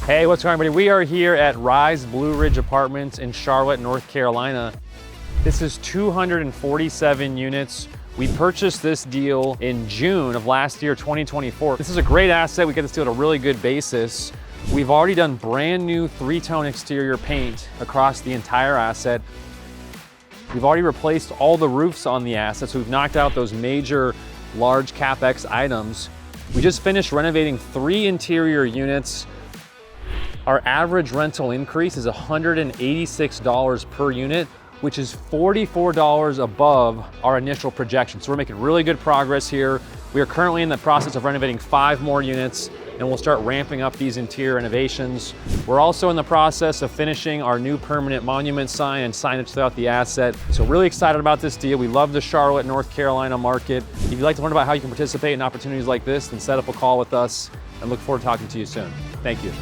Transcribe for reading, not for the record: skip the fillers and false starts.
Hey, what's going on, everybody? We are here at Rise Blue Ridge Apartments in Charlotte, North Carolina. This is 247 units. We purchased this deal in June of last year, 2024. This is a great asset. We get this deal at a really good basis. We've already done brand new three-tone exterior paint across the entire asset. We've already replaced all the roofs on the asset, so we've knocked out those major large CapEx items. We just finished renovating 3 interior units. Our average rental increase is $186 per unit, which is $44 above our initial projection. So we're making really good progress here. We are currently in the process of renovating 5 more units, and we'll start ramping up these interior renovations. We're also in the process of finishing our new permanent monument sign and signage throughout the asset. So really excited about this deal. We love the Charlotte, North Carolina market. If you'd like to learn about how you can participate in opportunities like this, then set up a call with us, and look forward to talking to you soon. Thank you.